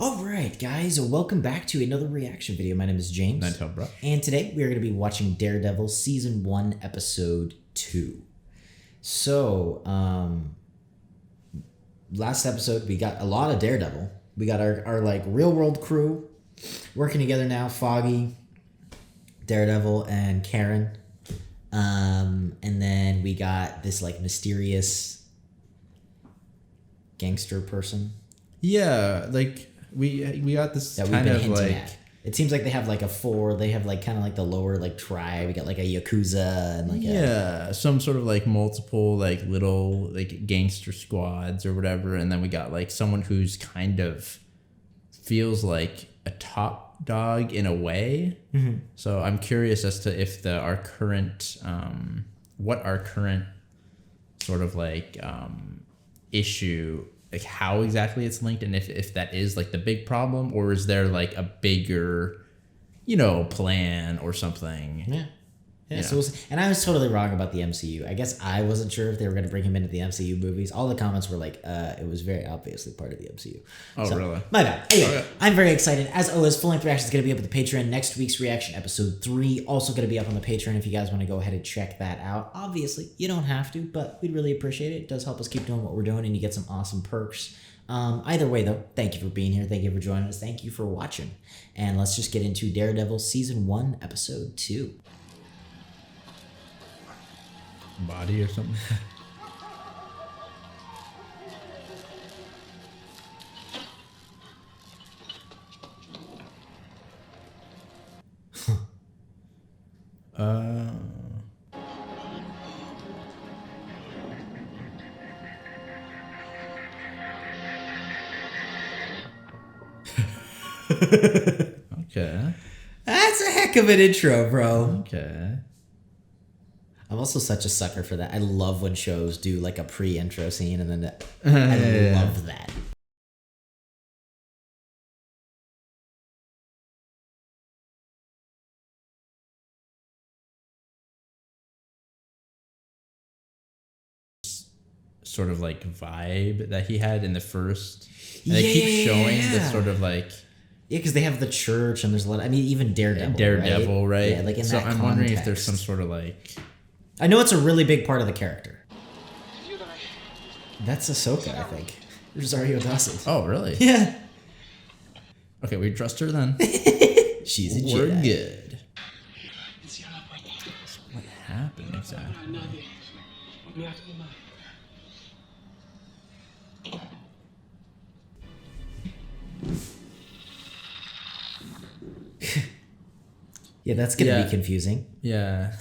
Alright guys, welcome back to another reaction video. My name is James. Ninetailedbrush. And today we are going to be watching Daredevil Season 1, Episode 2. So, last episode we got a lot of Daredevil. We got our like real world crew working together now. Foggy, Daredevil, and Karen. And then we got this like mysterious gangster person. Yeah, like we got this that kind we've been of hinting like at. It seems like they have like they have like kind of like the lower like tribe. We got like a Yakuza and like some sort of like multiple like little like gangster squads or whatever, and then we got like someone who's kind of feels like a top dog in a way. Mm-hmm. So I'm curious as to if our current what our current sort of like issue, like how exactly it's linked, and if that is like the big problem, or is there like a bigger, plan or something. Yeah, so and I was totally wrong about the MCU. I guess I wasn't sure if they were going to bring him into the MCU movies. All the comments were like, it was very obviously part of the MCU. Oh, so, really? My bad. Anyway, I'm very excited. As always, full-length reaction is going to be up at the Patreon. Next week's reaction, episode 3, also going to be up on the Patreon if you guys want to go ahead and check that out. Obviously, you don't have to, but we'd really appreciate it. It does help us keep doing what we're doing, and you get some awesome perks. Either way, though, thank you for being here. Thank you for joining us. Thank you for watching. And let's just get into Daredevil Season 1, Episode 2. Body or something. Okay. That's a heck of an intro, bro. Okay. I'm also such a sucker for that. I love when shows do like a pre-intro scene and then I love that. Sort of like vibe that he had in the first. And they keep showing the sort of like. Yeah, because they have the church and there's a lot. I mean, even Daredevil, right? Yeah, like in so that I'm context. wondering if there's some sort of like. I know it's a really big part of the character. That's Ahsoka, I think. Rosario Dawson. Oh, really? Yeah. Okay, we trust her then. She's a We're Jedi. good. What happened exactly? Yeah, that's gonna be confusing. Yeah.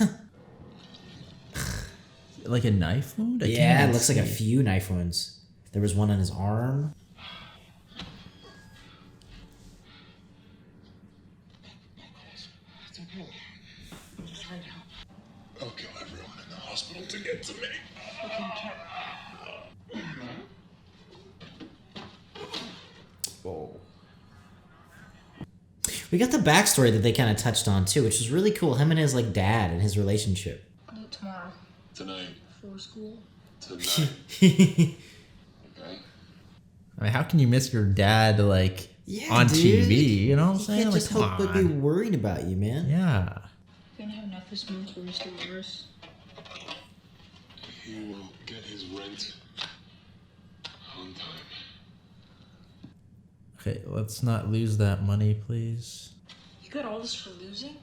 Like a knife wound? Yeah, it looks like a few knife wounds. There was one on his arm. It's okay. I'm just trying to help. I'll kill everyone in the hospital to get to me. Oh. We got the backstory that they kind of touched on too, which is really cool. Him and his like dad and his relationship. I'll do it tomorrow. Tonight. Before school. Tonight. Okay. I mean, how can you miss your dad like on TV? You know what I'm saying? Can't Like, just help but be worried about you, man. Yeah. You're gonna have enough this month for Mr. Morris. He will get his rent on time. Okay, let's not lose that money, please. You got all this for losing?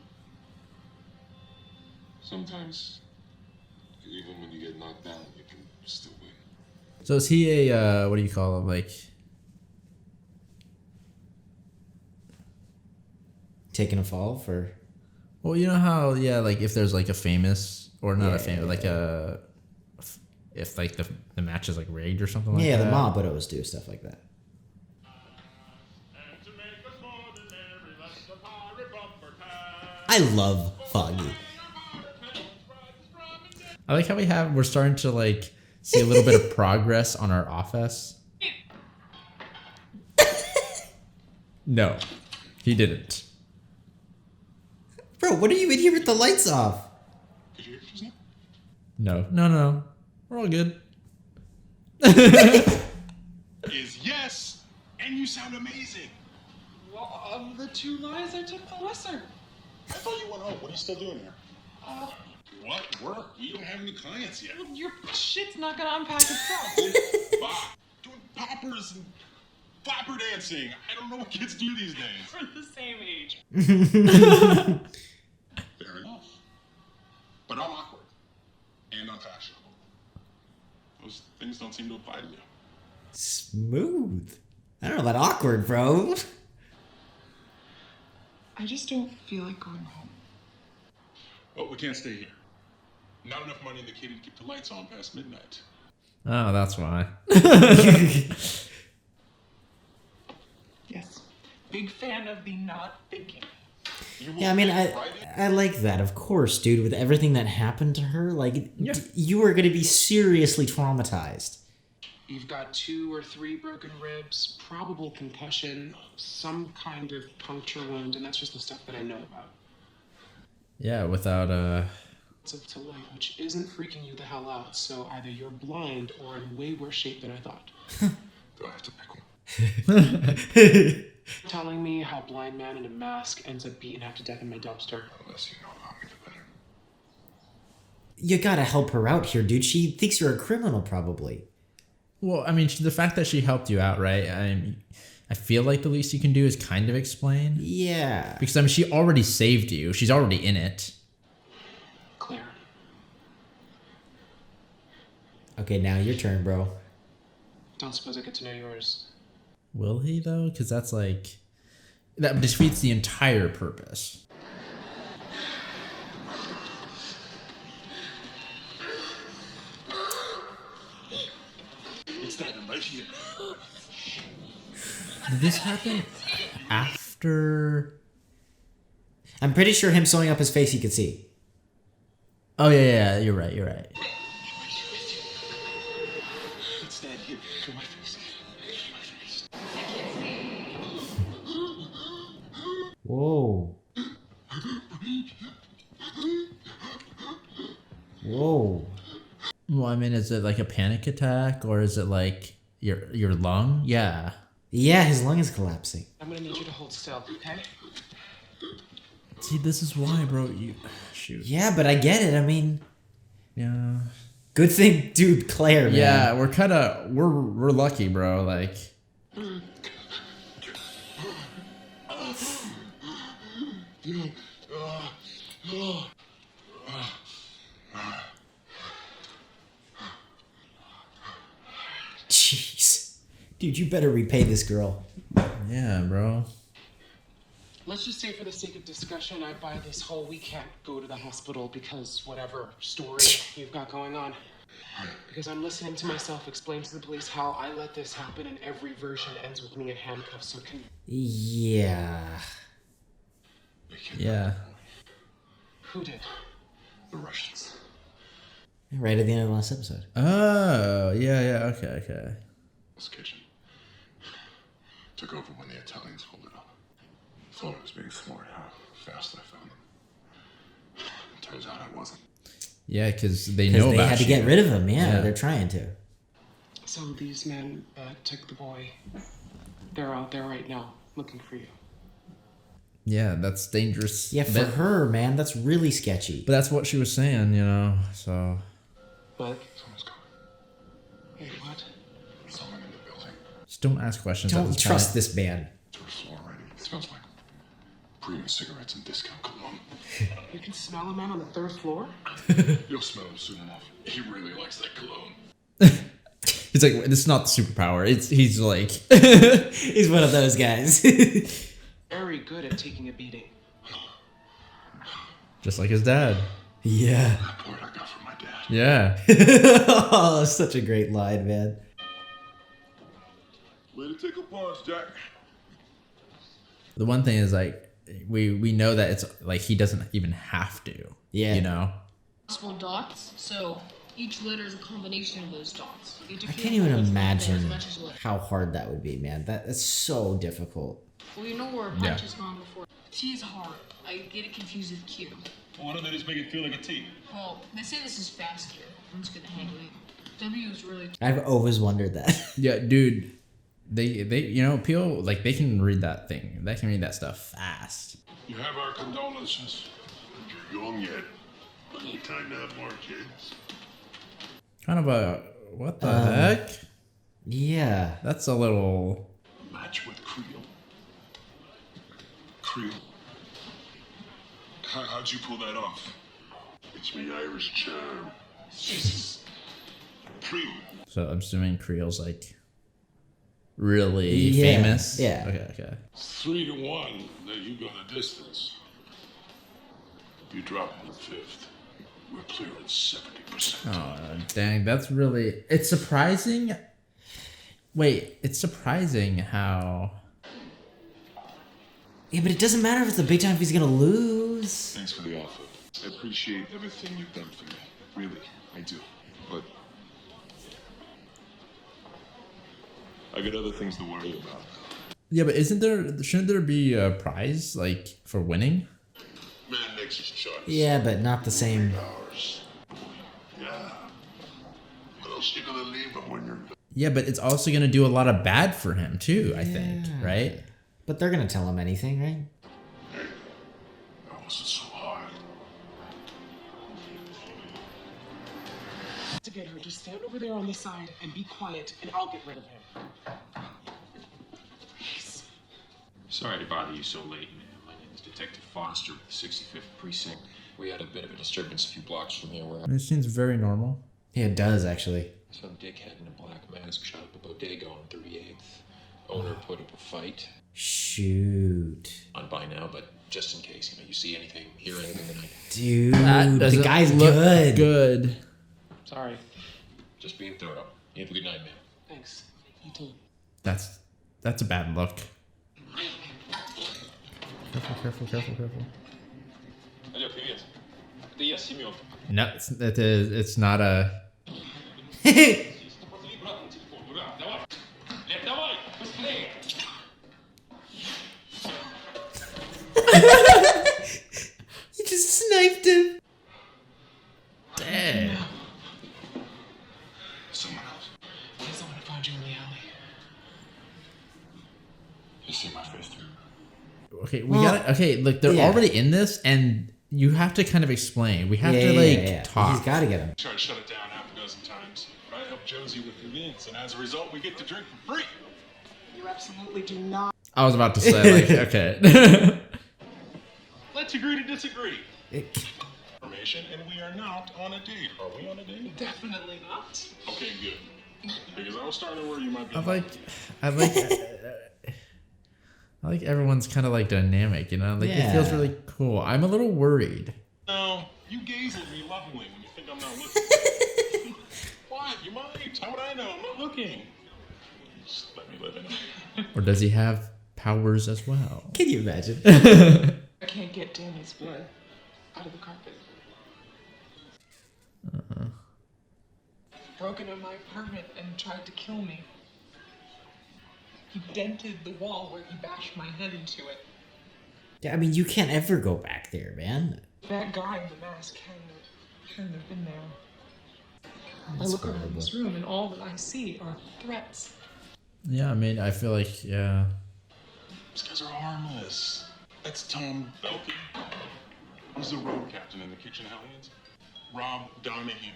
Sometimes, even when you get knocked down, you can still win. So is he a what do you call him? Like Taking a fall for. well, you know how like if there's like a famous or not a famous like a if like the match is like rigged or something like that. Yeah, the mob would always do stuff like that. I love Foggy. I like how we're starting to like see a little bit of progress on our office. No, he didn't. Bro, what are you in here with the lights off? No. We're all good. Is yes, and you sound amazing. Well, of the two lies, I took the lesser. I thought you went home. What are you still doing here? What? Work? We don't have any clients yet. Your shit's not gonna unpack itself. Doing poppers and flapper dancing. I don't know what kids do these days. We're the same age. Fair enough. But I'm awkward. And unfashionable. Those things don't seem to apply to you. Smooth. I don't know about awkward, bro. I just don't feel like going home. Well, we can't stay here. Not enough money in the kitty to keep the lights on past midnight. Oh, that's why. Yes. Big fan of the not thinking. Yeah, I mean, I like that, of course, dude. With everything that happened to her, like, you are going to be seriously traumatized. You've got 2 or 3 broken ribs, probable concussion, some kind of puncture wound, and that's just the stuff that I know about. Yeah, without To light, which isn't freaking you the hell out, so either you're blind or in way worse shape than I thought. Do I have to pick one? Telling me how blind man in a mask ends up beaten half to death in my dumpster. The less you know about me, the better. You gotta help her out here, dude. She thinks you're a criminal, probably. well, I mean, the fact that she helped you out, right? I feel like the least you can do is kind of explain. Yeah. Because, I mean, she already saved you. She's already in it. Claire. Okay, now your turn, bro. Don't suppose I get to know yours. Will he, though? Because that's like... that defeats the entire purpose. It's that right here. Did this happen after... I'm pretty sure him sewing up his face you could see. Oh, yeah, you're right. It's that here. Show my face. Show my face. Whoa. Whoa. Well, I mean, is it like a panic attack? Or is it like your lung? Yeah. Yeah, his lung is collapsing. I'm gonna need you to hold still, okay? See, this is why, bro. You... shoot. Yeah, but I get it. I mean, Yeah. good thing, dude, Claire, man. Yeah, we're kind of... We're lucky, bro. Like... Jeez. Dude, you better repay this girl. yeah, bro. Let's just say for the sake of discussion, I buy this whole we can't go to the hospital because whatever story you've got going on. Because I'm listening to myself explain to the police how I let this happen and every version ends with me in handcuffs, so can... Yeah. Yeah. Who did? The Russians. Right at the end of the last episode. Oh, yeah, okay. This kitchen. Took over when the Italians pulled it up. Thought I was being smart how fast I found them. Turns out I wasn't. Yeah, because they know Because they about had to you. get rid of him. Yeah, Yeah. they're trying to. So these men took the boy. They're out there right now looking for you. Yeah, that's dangerous. Yeah, for But- her, man, that's really sketchy. But that's what she was saying, you know, so... But... Someone's coming. Wait, what? Someone in the building. Just don't ask questions. at Don't this trust point. this man. First floor already. It smells like premium cigarettes and discount cologne. You can smell a man on the 3rd floor? You'll smell him soon enough. He really likes that cologne. He's like, this is not the superpower. He's like... He's one of those guys. Very good at taking a beating. just like his dad. Yeah. That part I got from my dad. Yeah. Oh, such a great line, man. Way to take a punch, Jack. The one thing is, like, we know that it's, like, he doesn't even have to. Yeah. You know? Possible dots, so each letter is a combination of those dots. I can't even imagine how hard that would be, man. That's so difficult. Well, you know where a punch has gone before. T is hard. I get it confused with Q. Why don't they just make it feel like a T? Well, they say this is faster. I'm just gonna hang with it. W is really... I've always wondered that. Yeah, dude. they you know, people like they can read that thing. They can read that stuff fast. You have our condolences. You're young yet. Plenty of time to have more kids. Kind of a what the heck? Yeah. That's a little Match with Creel. Creel. How'd you pull that off? It's me Irish charm. Jesus. Creel. So I'm assuming Creel's like really Yeah, famous. yeah. Okay. 3-1 that you go the distance. You drop in the 5th. We're clearing 70%. Oh dang, that's really. It's surprising. Wait, it's surprising how. Yeah, but it doesn't matter if it's a big time if he's gonna lose. Thanks for the offer. I appreciate everything you've done for me. Really, I do. But I got other things to worry about. Yeah, but shouldn't there be a prize like for winning? Man makes his choice. Yeah, but not the same. Ours. Yeah. What else you gonna leave him when you're done? Yeah, but it's also gonna do a lot of bad for him too. I think, right? But they're gonna tell him anything, right? Hey, that wasn't so hard. To get her, just stand over there on the side and be quiet, and I'll get rid of him. Please. Sorry to bother you so late, man. My name is Detective Foster with the 65th Precinct. We had a bit of a disturbance a few blocks from here where It seems very normal. Yeah, it does actually. some dickhead in a black mask shot up a bodega on 38th. Owner put up a fight. Shoot. On by now, but just in case, you see anything, hear anything tonight. Dude, That the doesn't guy's look good. Good. Sorry. Just being thorough. You have a good night, man. Thanks. You too. That's a bad look. Careful. Алло, привет. Это я, Семен. No, it's not a. Позови брата на телефон. Ура, давай. Лев, давай, быстрее. You just sniped him. Dang. Someone else. Yes, I'm gonna find you in the alley. You see my face too? Okay, we gotta. Okay, look, they're yeah. already in this, and you have to kind of explain. We have to talk. He's gotta get him. Tried to shut it down half a dozen times. I helped Josie with the links, and as a result, we get to drink for free. You absolutely do not. I was about to say, like, okay. Let's agree to disagree. Information, and we are not on a date. Are we on a date? Definitely not. Okay, good. Because I was starting to worry you might be. I like everyone's kind of like dynamic, you know? Like, it feels Yeah. really cool. I'm a little worried. No, you gaze at me lovingly when you think I'm not looking. What? You might. How would I know? I'm not looking. Just let me live in it. Or does he have powers as well? Can you imagine? I can't get Danny's blood out of the carpet. Broke into my apartment and tried to kill me. He dented the wall where he bashed my head into it. Yeah, I mean, you can't ever go back there, man. That guy in the mask shouldn't have been there. I look around this room and all that I see are threats. Yeah, I mean, I feel like, yeah. These guys are harmless. That's Tom Belkin. He's the road captain in the Kitchen Hellions. Rob Donahue.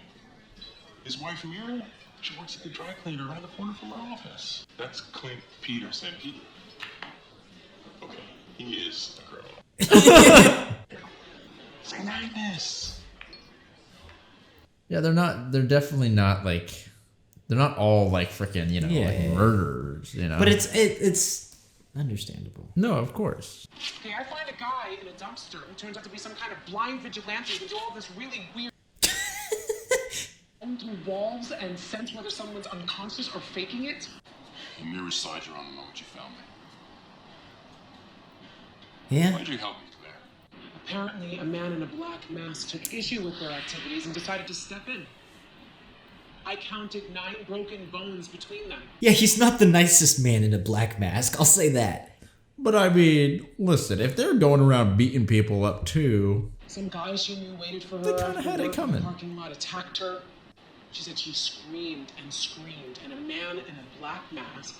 His wife Mira, she works at the dry cleaner around the corner from our office. That's Clint Peterson. Okay, he is a criminal. Say niceness. Yeah, they're definitely not like, they're not all like freaking, you know, like murderers, you know? But it's understandable. No, of course. Hey, I find a guy in a dumpster who turns out to be some kind of blind vigilante who can do all this really weird through walls and sense whether someone's unconscious or faking it. The nearest side you're on the moment you found me. Yeah. Why'd you help me, Claire? Apparently, a man in a black mask took issue with their activities and decided to step in. I counted 9 broken bones between them. Yeah, he's not the nicest man in a black mask. I'll say that. But I mean, listen, if they're going around beating people up too, Some guys she knew waited for her. They kinda after had it work in coming. the parking lot attacked her. She said she screamed, and a man in a black mask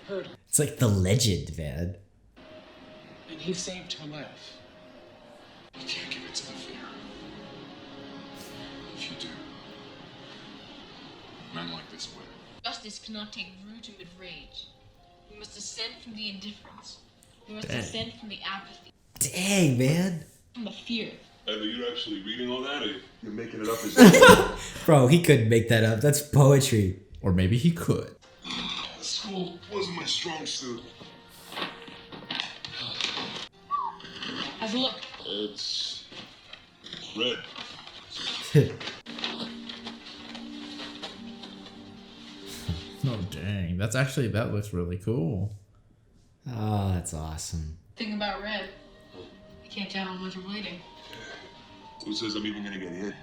Heard. It's like the legend, man. And he saved her life. You can't give it to the fear. If you do, men like this win. Justice cannot take root amid rage. We must ascend from the indifference. We must ascend from the apathy. Dang, man. From the fear. Hey, but you're actually reading all that, or you're making it up as Bro, he couldn't make that up. That's poetry. Or maybe he could. School wasn't my strong suit. Have a look. It's red. Oh, dang. That looks really cool. Oh, that's awesome. Thing about red. You can't tell how much I'm waiting. Who says I'm even gonna get hit?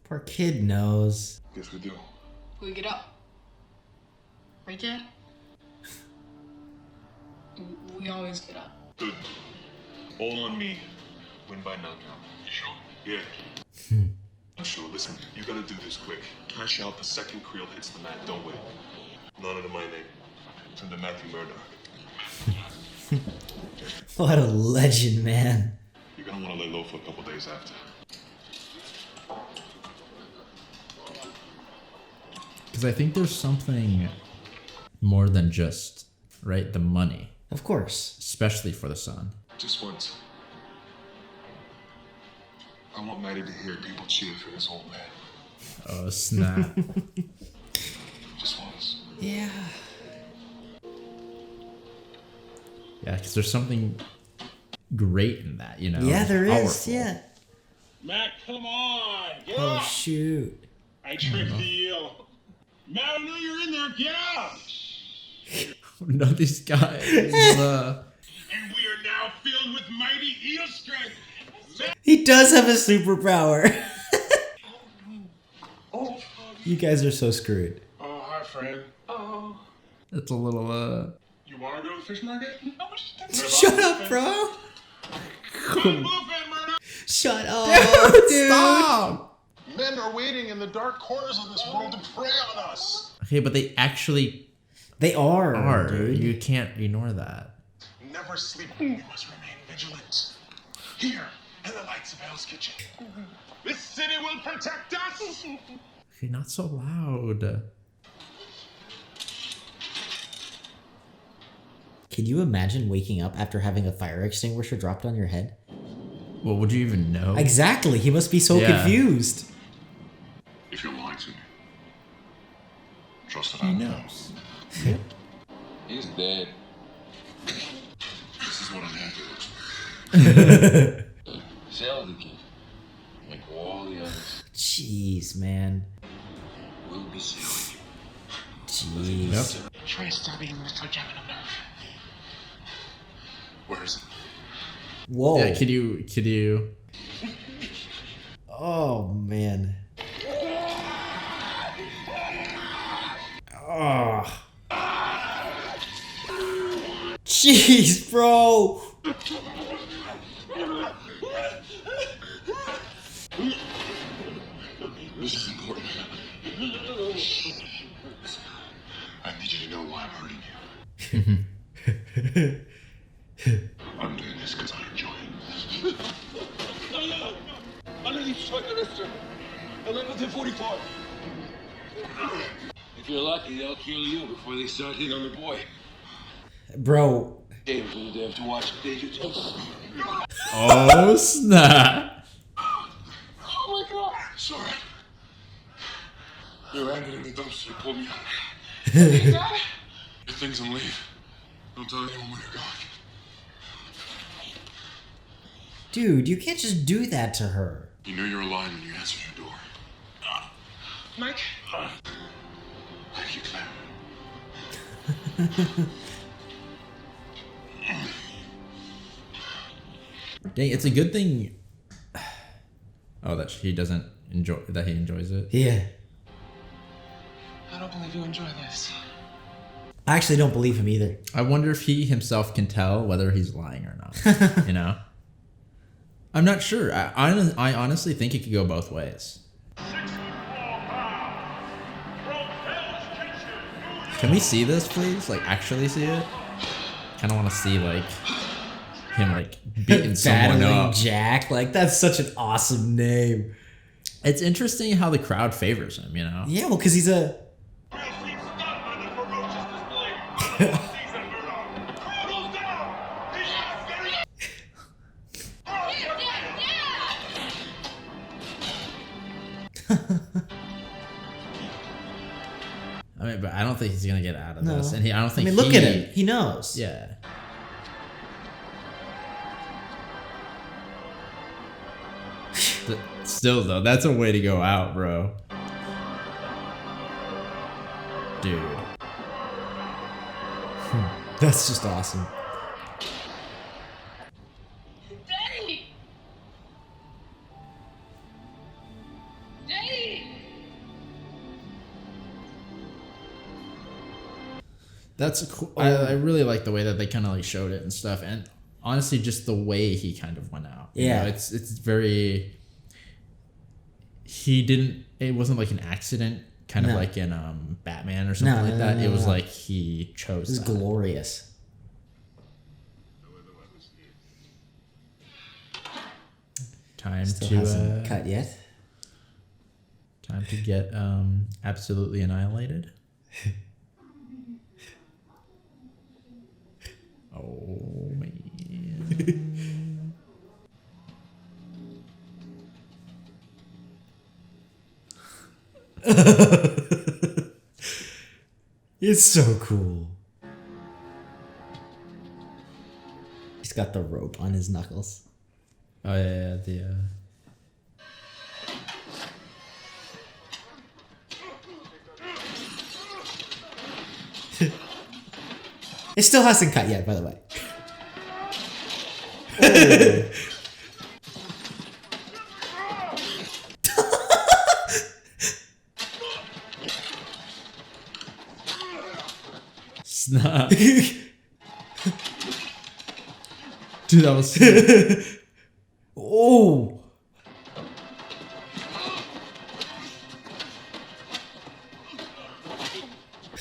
Poor kid knows. Guess we do. We get up. Right, Dad? We always get up. Good. All on me. Win by knockout. You sure? Yeah. I'm sure. Listen, you gotta do this quick. Cash out the second Creel hits the mat. Don't wait. None under my name. It's under Matthew Murdoch. What a legend, man. You're gonna want to lay low for a couple days after. Because I think there's something more than just, right, the money. Of course. Especially for the son. Just once. I want Maddie to hear people cheer for his old man. Oh, snap. Just once. Yeah. Yeah, because there's something great in that, you know? Yeah, there is. Powerful. Yeah. Matt, come on! Get Oh, up! shoot. I tripped the eel. Matt, I know you're in there. Get up! No, these guys. And we are now filled with mighty eel strength. He does have a superpower. You guys are so screwed. Oh, hi, friend. Oh. It's a little, You want to go to the fish market? Shut up, bro. Bluefin, Murdoch! Shut up, dude. Stop! Men are waiting in the dark corners of this world to prey on us. Okay, but they actually They are, dude. You can't ignore that. Never sleep. We must remain vigilant. Here, in the lights of Hell's Kitchen. This city will protect us! Okay, not so loud. Can you imagine waking up after having a fire extinguisher dropped on your head? Well, would you even know? Exactly. He must be so Yeah. confused. If you're lying to me, trust that He I knows. He's dead. This is what I'm here to. Sell the kid. Like all the others. Jeez, man. We'll be selling. Jeez. Yep. Try to stop eating this trigeminal nerve. Where is it? Whoa. Yeah, could you? Oh, man. Oh. Jeez, bro. This is important. I need you to know why I'm hurting you. I'm doing this because I enjoy it. Underneath strike minister. 11-45. If you're lucky, they'll kill you before they start hitting on the boy. Bro. Dave's gonna have to watch the day you take. Oh snap! Oh my God! Sorry. You landed in the dumpster, pulled me out. Get things and leave. Don't tell anyone when you're gone. Dude, you can't just do that to her. You knew you were lying when you answered your door. Mike? Thank you, Claire. Dang, it's a good thing. Oh, that he doesn't enjoy. That he enjoys it. Yeah. I don't believe you enjoy this. I actually don't believe him either. I wonder if he himself can tell whether he's lying or not. You know. I'm not sure. I honestly think it could go both ways. Can we see this, please? Like, actually see it? Kind of want to see, like, him, like, beating someone up. Jack. Like, that's such an awesome name. It's interesting how the crowd favors him, you know? Yeah, well, because he's a... I mean, but I don't think he's gonna get out of this, and I don't think. Look at him. He knows. Yeah. Still though, that's a way to go out, bro. Dude. That's just awesome. Daddy! Daddy! That's cool. I really like the way that they kind of like showed it and stuff, and honestly, just the way he kind of went out. Yeah, you know, it's very. He didn't. It wasn't like an accident, kind of like in Batman or something like that. It was like he chose. This is glorious. Time Still to hasn't cut yet. Time to get absolutely annihilated. Oh man. It's so cool. He's got the rope on his knuckles. Oh yeah, It still hasn't cut yet, by the way. Snap. Dude, that was sick. Oh.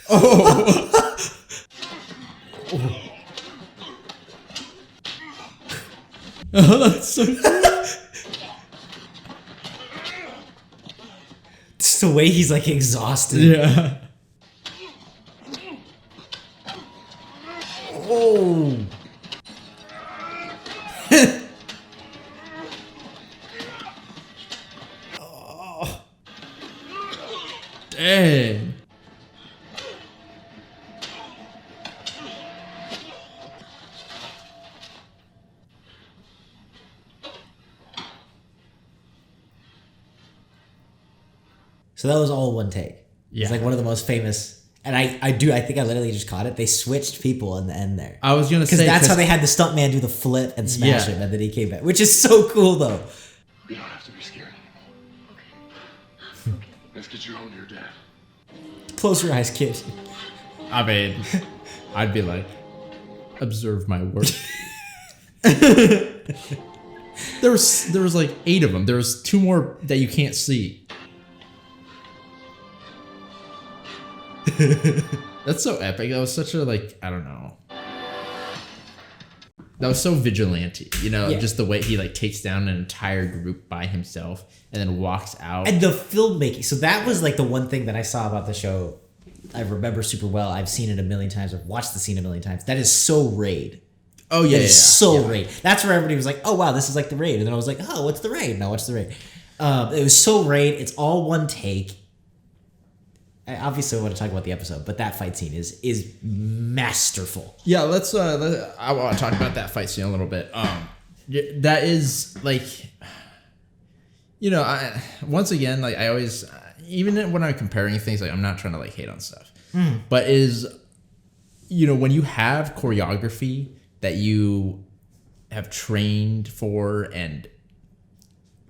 Oh. Oh, that's so cool. Just the way he's like exhausted. Yeah. Oh. Oh. Dang. So that was all one take. Yeah. It's like one of the most famous. And I think I literally just caught it. They switched people in the end there. I was gonna say because that's how they had the stuntman do the flip and smash Yeah. him, and then he came back, which is so cool though. You don't have to be scared. Let's get you home to your dad. Close your eyes, kid. I mean, I'd be like, observe my work. There was like 8 of them. There was 2 more that you can't see. That's so epic. That was such a like, I don't know. That was so vigilante, you know, Yeah. just the way he like takes down an entire group by himself and then walks out. And the filmmaking. So that was like the one thing that I saw about the show. I remember super well. I've seen it a million times. I've watched the scene a million times. That is so Raid. Oh yeah, It's so Raid. That's where everybody was like, "Oh wow, this is like the Raid," and then I was like, "Oh, what's the Raid?" Now watch the Raid. It was so Raid. It's all one take. I obviously want to talk about the episode, but that fight scene is masterful. Yeah, let's. I want to talk about that fight scene a little bit. That is like, you know, once again, like I always, even when I'm comparing things, like I'm not trying to like hate on stuff, but you know, when you have choreography that you have trained for and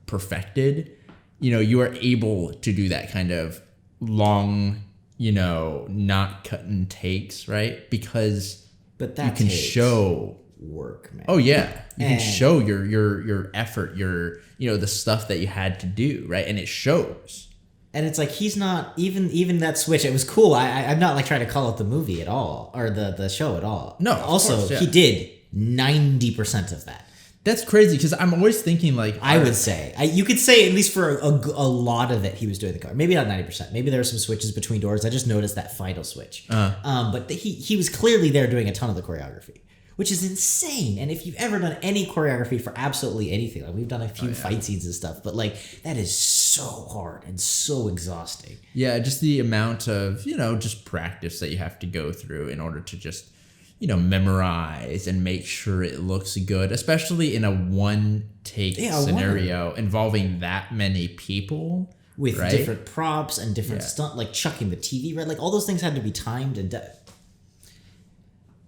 perfected, you know, you are able to do that kind of long, you know, not cutting takes, right? Because But that you can takes show work, man. Oh yeah, you can And- show your effort, your, you know, the stuff that you had to do, right? And it shows. And it's like he's not even that switch. It was cool. I'm not like trying to call out the movie at all or the show at all. No, also course, yeah. he did 90% of that. That's crazy because I'm always thinking like I would say you could say at least for a lot of it he was doing the car. Maybe not 90%. Maybe there were some switches between doors. I just noticed that final switch. But he was clearly there doing a ton of the choreography, which is insane. And if you've ever done any choreography for absolutely anything, like we've done a few fight scenes and stuff, but like that is so hard and so exhausting. Yeah, just the amount of, just practice that you have to go through in order to just, memorize and make sure it looks good, especially in a one-take scenario involving that many people. With right? different props and different stunt, like chucking the TV, right? Like all those things had to be timed and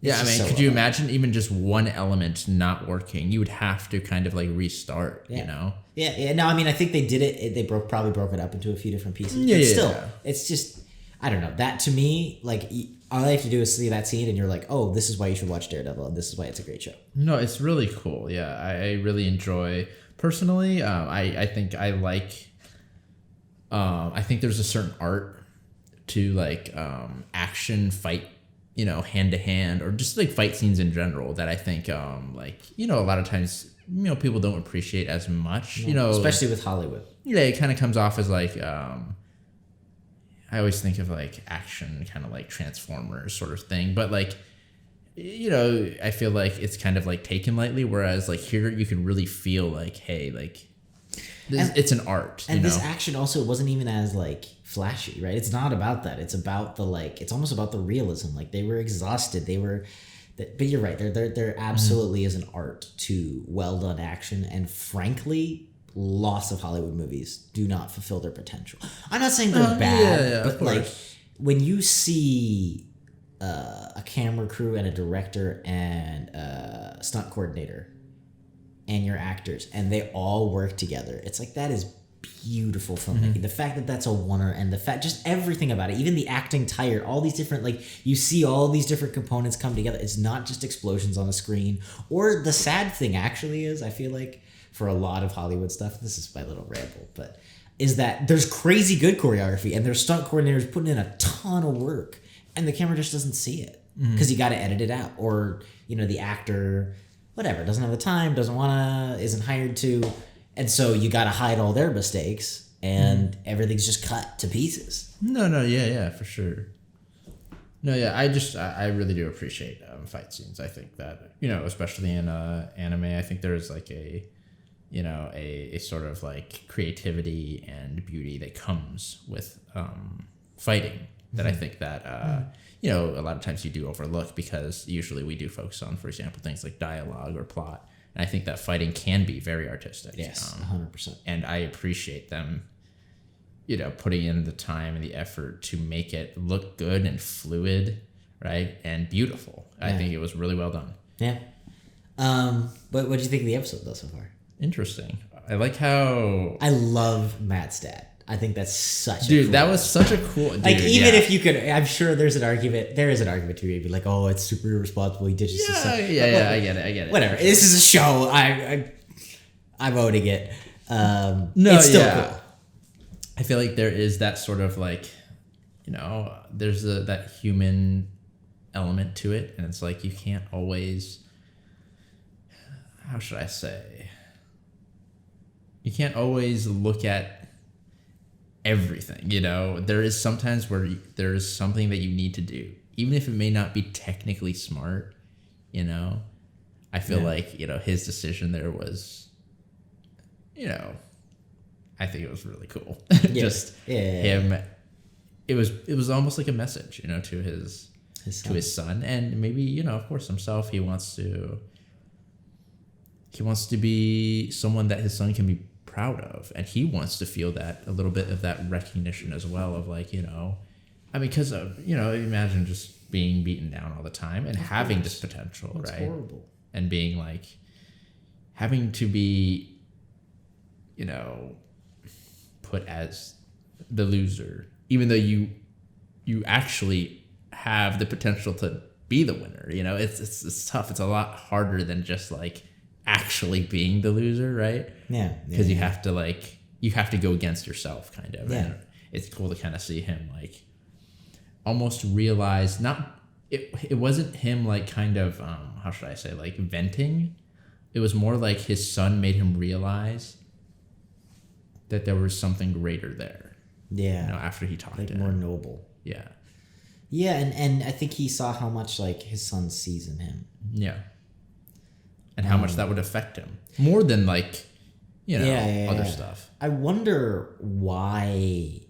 yeah, I mean, could you imagine even just one element not working? You would have to kind of like restart, Yeah, no, I mean, I think they did it. They probably broke it up into a few different pieces. But still, it's just, I don't know. That to me, like, all I have to do is see that scene and you're like, oh, this is why you should watch Daredevil and this is why it's a great show. No, it's really cool. Yeah, I really enjoy, personally, I think I like, I think there's a certain art to like action fight, hand to hand, or just like fight scenes in general that I think, like, a lot of times, people don't appreciate as much, especially with Hollywood. Yeah, it kind of comes off as like, I always think of like action, kind of like Transformers sort of thing, but like, I feel like it's kind of like taken lightly, whereas like here you can really feel like, hey, like it's an art. And this action also wasn't even as like flashy, right? It's not about that. It's about the like, it's almost about the realism. Like they were exhausted. But you're right. There absolutely is an art to well done action, and frankly, lots of Hollywood movies do not fulfill their potential. I'm not saying they're bad, but like when you see a camera crew and a director and a stunt coordinator and your actors and they all work together, it's like that is beautiful filmmaking. The fact that that's a oneer, and the fact, just everything about it, even the acting tired, all these different, like you see all these different components come together. It's not just explosions on the screen. Or the sad thing actually is, I feel like for a lot of Hollywood stuff, this is my little ramble, but is that there's crazy good choreography and there's stunt coordinators putting in a ton of work and the camera just doesn't see it because you got to edit it out, or the actor, whatever, doesn't have the time, isn't hired to, and so you got to hide all their mistakes and everything's just cut to pieces. No, for sure. No, yeah, I really do appreciate fight scenes. I think that, especially in anime, I think there's like a sort of like creativity and beauty that comes with fighting that I think that, a lot of times you do overlook, because usually we do focus on, for example, things like dialogue or plot. And I think that fighting can be very artistic. Yes, 100%. And I appreciate them, putting in the time and the effort to make it look good and fluid, right? And beautiful. I think it was really well done. Yeah. But what do you think of the episode though so far? Interesting. I like how... I love Matt's dad. I think that's such a Dude, that was such a cool... Dude, like, even if you could... I'm sure there is an argument to be like, oh, it's super irresponsible. He did just... Yeah, I get it. Whatever. This is a show. I'm owning it. It's still cool. I feel like there is that sort of like, there's that human element to it. And it's like, you can't always... How should I say? You can't always look at everything, there is sometimes where there is something that you need to do, even if it may not be technically smart, I feel like, his decision there was, I think it was really cool. Just him. It was almost like a message, to his son, and maybe, of course himself. He wants to be someone that his son can be proud of, and he wants to feel that, a little bit of that recognition as well, of like, because of, imagine just being beaten down all the time and having this potential. That's right? Horrible. And being like, having to be, put as the loser, even though you actually have the potential to be the winner. It's tough. It's a lot harder than just like actually being the loser, right? Yeah. Because you have to go against yourself, kind of. Yeah. it's cool to kind of see him like almost realize it wasn't him like kind of how should I say, like venting. It was more like his son made him realize that there was something greater there. Yeah. You know, after he talked to him. More noble. Yeah. Yeah, and I think he saw how much like his son sees in him. Yeah. And how much that would affect him. More than like, you know, other stuff. I wonder why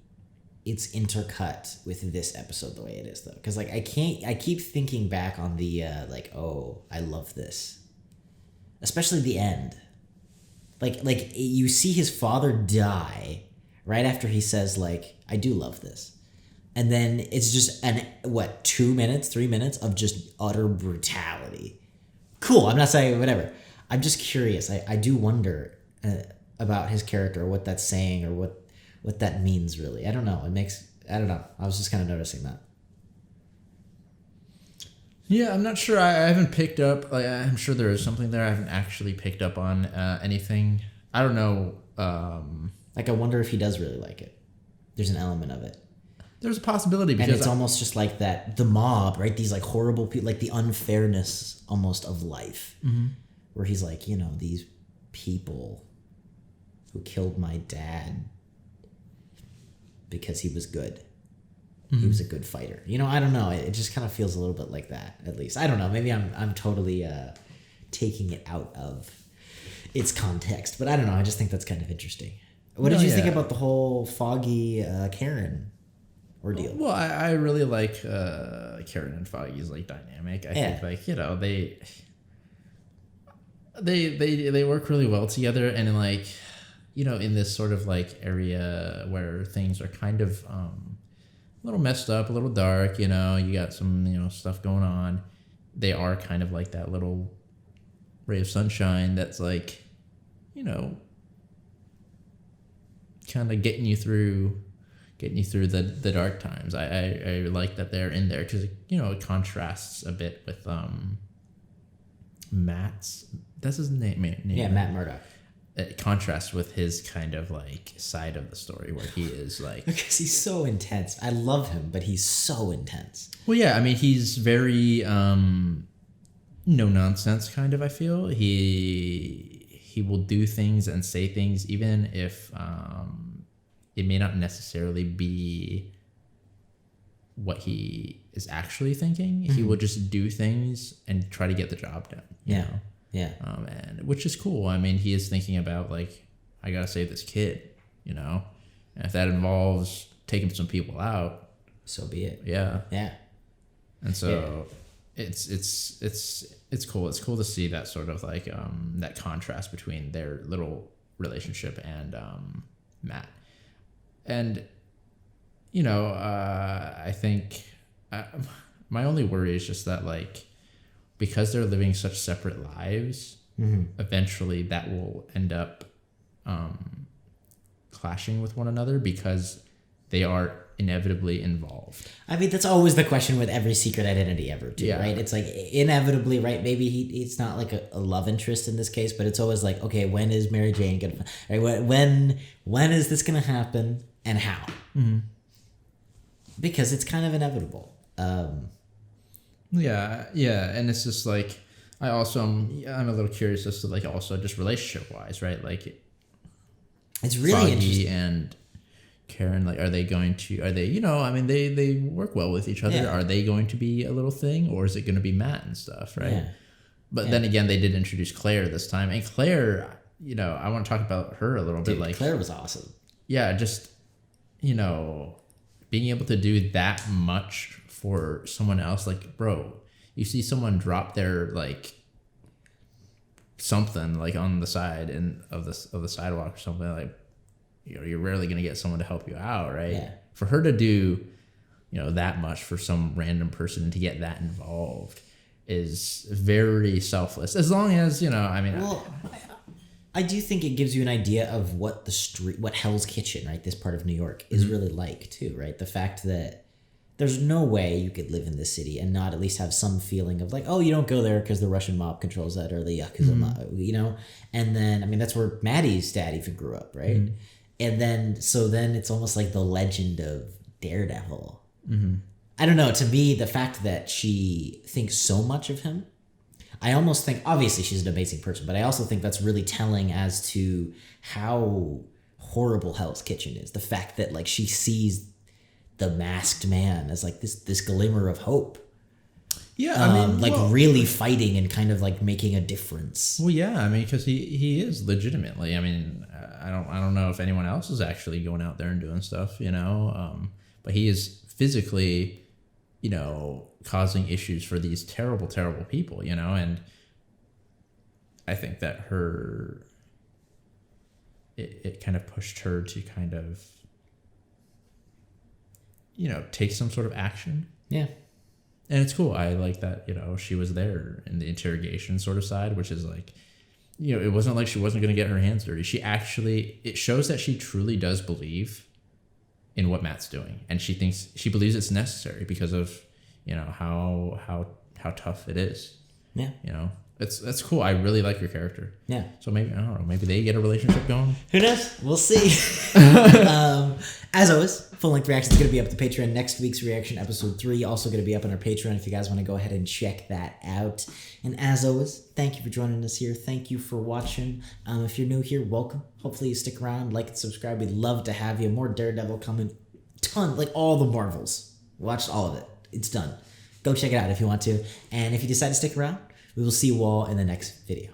it's intercut with this episode the way it is though. Because like I keep thinking back on the like, oh, I love this. Especially the end. Like you see his father die right after he says like, I do love this. And then it's just 2 minutes, 3 minutes of just utter brutality. Cool. I'm not saying whatever. I'm just curious. I do wonder about his character, what that's saying, or what that means really. I don't know. I don't know. I was just kind of noticing that. Yeah, I'm not sure. I haven't picked up. Like, I'm sure there is something there. I haven't actually picked up on anything. I don't know. Like, I wonder if he does really like it. There's an element of it. There's a possibility because and it's almost just like that. The mob, right? These like horrible people, like the unfairness almost of life, where he's like, you know, these people who killed my dad because he was good. He was a good fighter. You know, I don't know. It just kind of feels a little bit like that, at least. I don't know. Maybe I'm totally taking it out of its context, but I don't know. I just think that's kind of interesting. What did you think about the whole Foggy Karen ordeal? Well, I really like Karen and Foggy's like dynamic. I think like, you know, they work really well together, and like, you know, in this sort of like area where things are kind of a little messed up, a little dark, you know, you got some, you know, stuff going on. They are kind of like that little ray of sunshine that's like, you know, kind of getting you through the dark times. I like that they're in there because, you know, it contrasts a bit with Matt's, that's his name. Yeah, Matt Murdock. It contrasts with his kind of like side of the story where he is like, because he's so intense. I love him, but he's so intense. Well, yeah, I mean, he's very no nonsense kind of. I feel he will do things and say things even if it may not necessarily be what he is actually thinking. He will just do things and try to get the job done. You know? Yeah. And which is cool. I mean, he is thinking about like, I gotta save this kid, you know, and if that involves taking some people out, so be it. Yeah. Yeah. And so it's cool. It's cool to see that sort of like that contrast between their little relationship and Matt. And you know, I think my only worry is just that like, because they're living such separate lives, eventually that will end up clashing with one another because they are inevitably involved. I mean, that's always the question with every secret identity ever, too, right? It's like inevitably, right? Maybe it's not like a love interest in this case, but it's always like, okay, when is Mary Jane gonna? Right? When is this gonna happen, and how? Because it's kind of inevitable. Yeah, and it's just like I'm a little curious as to like also just relationship wise, right? Like it's really Foggy interesting. And Karen, like, are they, you know, I mean, they work well with each other. Yeah. Are they going to be a little thing, or is it going to be Matt and stuff, right? Yeah. But then again, they did introduce Claire this time, and Claire, you know, I want to talk about her a little bit. Like, Claire was awesome. Yeah, just, you know, being able to do that much for someone else, like, bro, you see someone drop their like something like on the side of the sidewalk or something, like, you know, you're rarely gonna get someone to help you out, right? Yeah. For her to do, you know, that much for some random person to get that involved is very selfless. As long as, you know, I mean, well, I do think it gives you an idea of what what Hell's Kitchen, right, this part of New York is really like too, right? The fact that there's no way you could live in this city and not at least have some feeling of like, oh, you don't go there because the Russian mob controls that, or the Yakuza mob, you know? And then, I mean, that's where Maddie's dad even grew up, right? And then it's almost like the legend of Daredevil. Mm-hmm. I don't know. To me, the fact that she thinks so much of him, I almost think, obviously she's an amazing person, but I also think that's really telling as to how horrible Hell's Kitchen is. The fact that like she sees the masked man as like this glimmer of hope. Yeah, I mean, really fighting and kind of like making a difference. Well, yeah, I mean, because he is legitimately. I mean, I don't know if anyone else is actually going out there and doing stuff, but he is physically, causing issues for these terrible, terrible people, and I think that it kind of pushed her to kind of, take some sort of action. Yeah. And it's cool. I like that, she was there in the interrogation sort of side, which is like, it wasn't like she wasn't going to get her hands dirty. It shows that she truly does believe in what Matt's doing. And she believes it's necessary because of, how tough it is. Yeah. That's cool. I really like your character. Yeah. So maybe, I don't know, maybe they get a relationship going. Who knows? We'll see. As always, full-length reaction is going to be up to Patreon. Next week's reaction, episode 3, also going to be up on our Patreon if you guys want to go ahead and check that out. And as always, thank you for joining us here. Thank you for watching. If you're new here, welcome. Hopefully you stick around, like and subscribe. We'd love to have you. More Daredevil coming. Ton, like all the Marvels. Watched all of it. It's done. Go check it out if you want to. And if you decide to stick around, we will see you all in the next video.